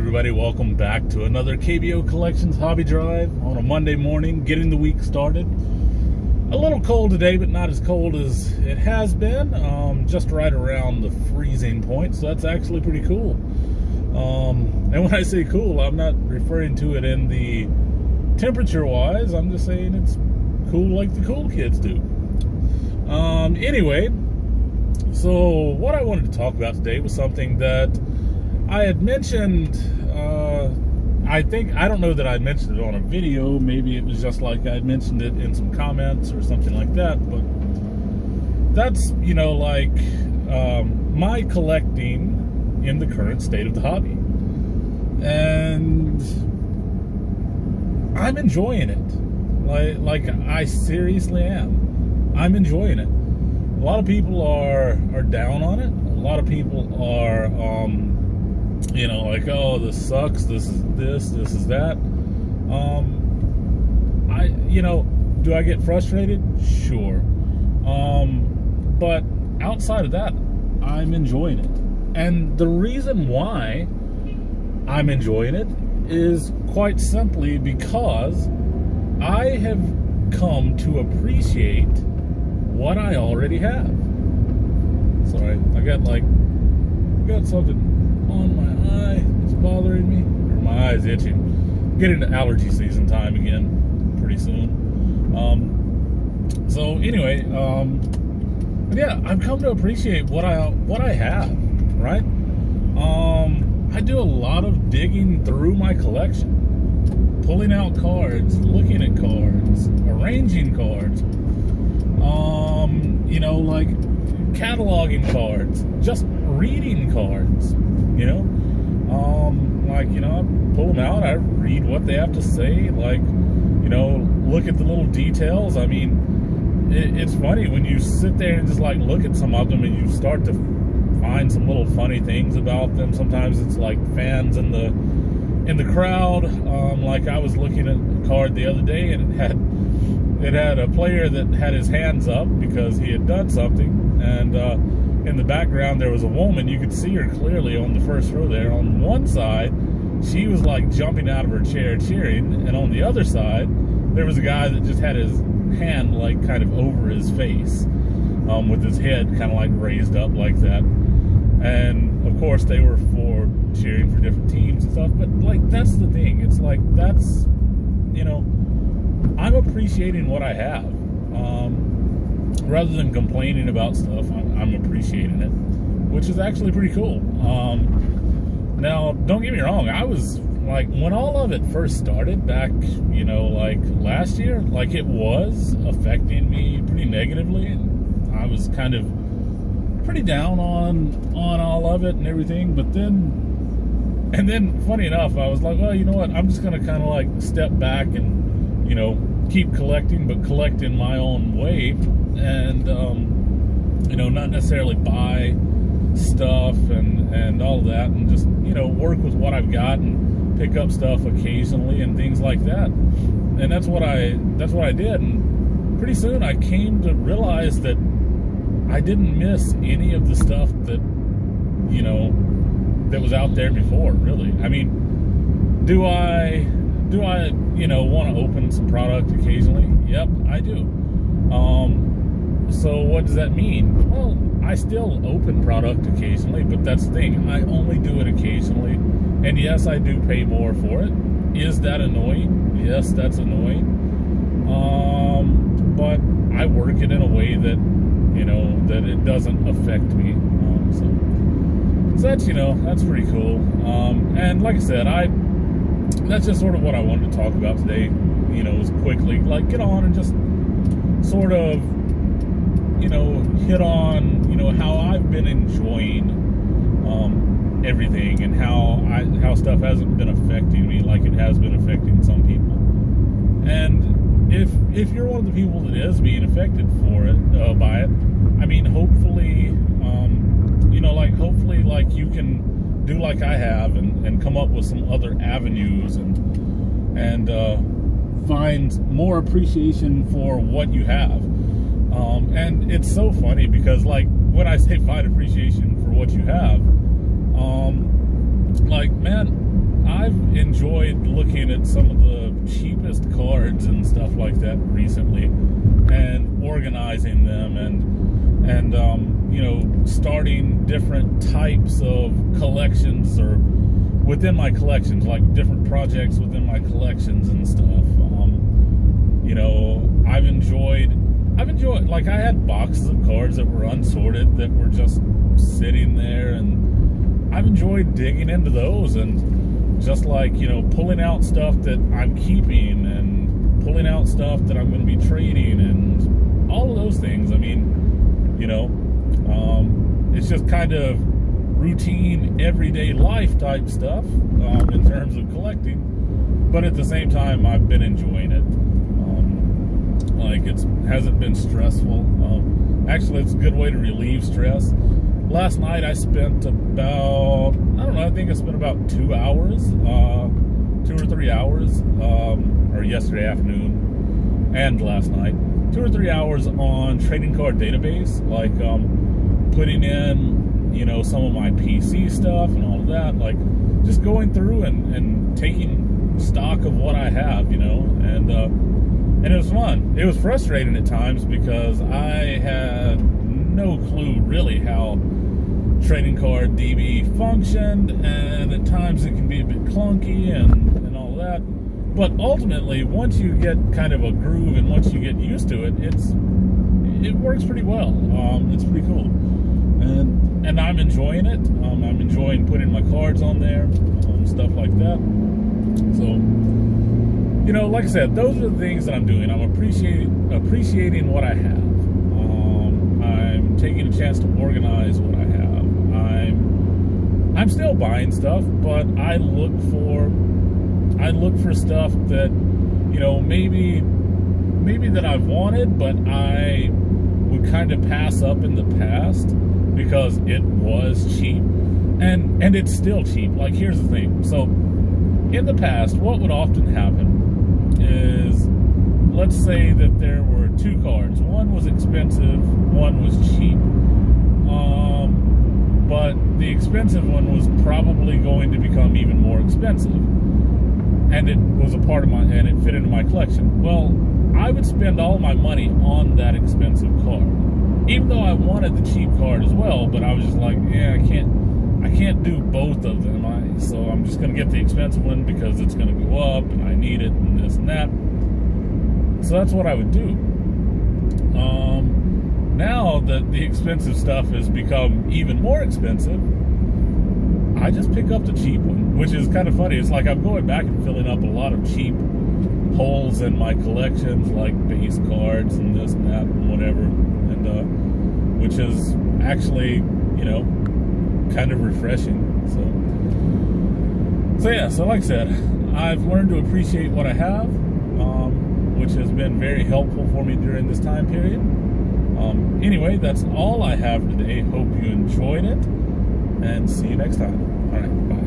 everybody, welcome back to another KBO Collections Hobby Drive on a Monday morning, getting the week started. A little cold today, but not as cold as it has been, just right around the freezing point, so that's actually pretty cool. And when I say cool, I'm not referring to it in the temperature-wise, I'm just saying it's cool like the cool kids do. Anyway, so what I wanted to talk about today was something that I had mentioned, I don't know that I mentioned it on a video, maybe it was just like I had mentioned it in some comments or something like that, but that's, my collecting in the current state of the hobby. And I'm enjoying it. Like I seriously am. I'm enjoying it. A lot of people are down on it. A lot of people are, like, oh, this sucks, this is that. Do I get frustrated? Sure. But outside of that, I'm enjoying it. And the reason why I'm enjoying it is quite simply because I have come to appreciate what I already have. Sorry, I got something on my eye that's bothering me, or my eye's itching. Getting to allergy season time again pretty soon. So anyway, yeah, I've come to appreciate what I have, right? I do a lot of digging through my collection, pulling out cards, looking at cards, arranging cards, like cataloging cards, just reading cards, I pull them out, I read what they have to say, look at the little details. I mean, it's funny when you sit there and just look at some of them and you start to find some little funny things about them. Sometimes it's like fans in the crowd. Like I was looking at a card the other day and it had a player that had his hands up because he had done something, and in the background there was a woman. You could see her clearly on the first row there. On one side, she was like jumping out of her chair cheering, and on the other side there was a guy that just had his hand like kind of over his face, with his head kind of like raised up like that. And of course they were cheering for different teams and stuff, but that's the thing. It's like, that's, I'm appreciating what I have. Rather than complaining about stuff, I'm appreciating it, which is actually pretty cool. Now, don't get me wrong, I was when all of it first started back, last year, it was affecting me pretty negatively, and I was kind of pretty down on all of it and everything. But then funny enough, I was like, well, you know what, I'm just gonna kind of step back and keep collecting, but collect in my own way, and not necessarily buy stuff and all of that, and just work with what I've got and pick up stuff occasionally and things like that. And that's what I did. And pretty soon I came to realize that I didn't miss any of the stuff that that was out there before, really. I mean, do I want to open some product occasionally? Yep, I do. So what does that mean? Well, I still open product occasionally, but that's the thing, I only do it occasionally. And yes, I do pay more for it. Is that annoying? Yes, that's annoying. But I work it in a way that that it doesn't affect me. So that's that's pretty cool. And like I said, that's just sort of what I wanted to talk about today. Was quickly get on and just sort of hit on how I've been enjoying everything, and how stuff hasn't been affecting me like it has been affecting some people. And if you're one of the people that is being affected by it, I mean, hopefully hopefully you can do like I have and come up with some other avenues and find more appreciation for what you have. And it's so funny because when I say find appreciation for what you have, man, I've enjoyed looking at some of the cheapest cards and stuff like that recently, and organizing them, and you know, starting different types of collections, or within my collections, like different projects within my collections and stuff. You know, I've enjoyed, like, I had boxes of cards that were unsorted that were just sitting there, and I've enjoyed digging into those, and just, like, you know, pulling out stuff that I'm keeping, and pulling out stuff that I'm going to be trading, and all of those things. I mean, you know, it's just kind of routine, everyday life type stuff, in terms of collecting, but at the same time, I've been enjoying it. Like, it hasn't been stressful. Actually, it's a good way to relieve stress. Last night I spent about, I don't know, I think I spent about 2 hours, 2 or 3 hours, or yesterday afternoon and last night, 2 or 3 hours on trading card database, like putting in, you know, some of my PC stuff and all of that, like just going through and taking stock of what I have, you know, and it was fun. It was frustrating at times because I had no clue really how trading card DB functioned, and at times it can be a bit clunky and all that. But ultimately, once you get kind of a groove and once you get used to it, it works pretty well. It's pretty cool, and I'm enjoying it. I'm enjoying putting my cards on there, stuff like that. So, you know, like I said, those are the things that I'm doing. I'm appreciating what I have. I'm taking a chance to organize what I have. I'm still buying stuff, but I look for stuff that, you know, maybe that I've wanted, but I would kind of pass up in the past because it was cheap, and it's still cheap. Like, here's the thing. So in the past, what would often happen is, let's say that there were 2 cards. One was expensive, one was cheap. But the expensive one was probably going to become even more expensive. And it was a part of and it fit into my collection. Well, I would spend all my money on that expensive card. Even though I wanted the cheap card as well, but I was just like, yeah, I can't do both of them. So I'm just going to get the expensive one because it's going to go up and I need it and this and that. So that's what I would do. Now that the expensive stuff has become even more expensive, I just pick up the cheap one, which is kind of funny. It's like I'm going back and filling up a lot of cheap holes in my collections, like base cards and this and that and whatever, and which is actually, you know, kind of refreshing. So yeah, so like I said, I've learned to appreciate what I have, which has been very helpful for me during this time period. Anyway, that's all I have today. Hope you enjoyed it, and see you next time. All right, bye.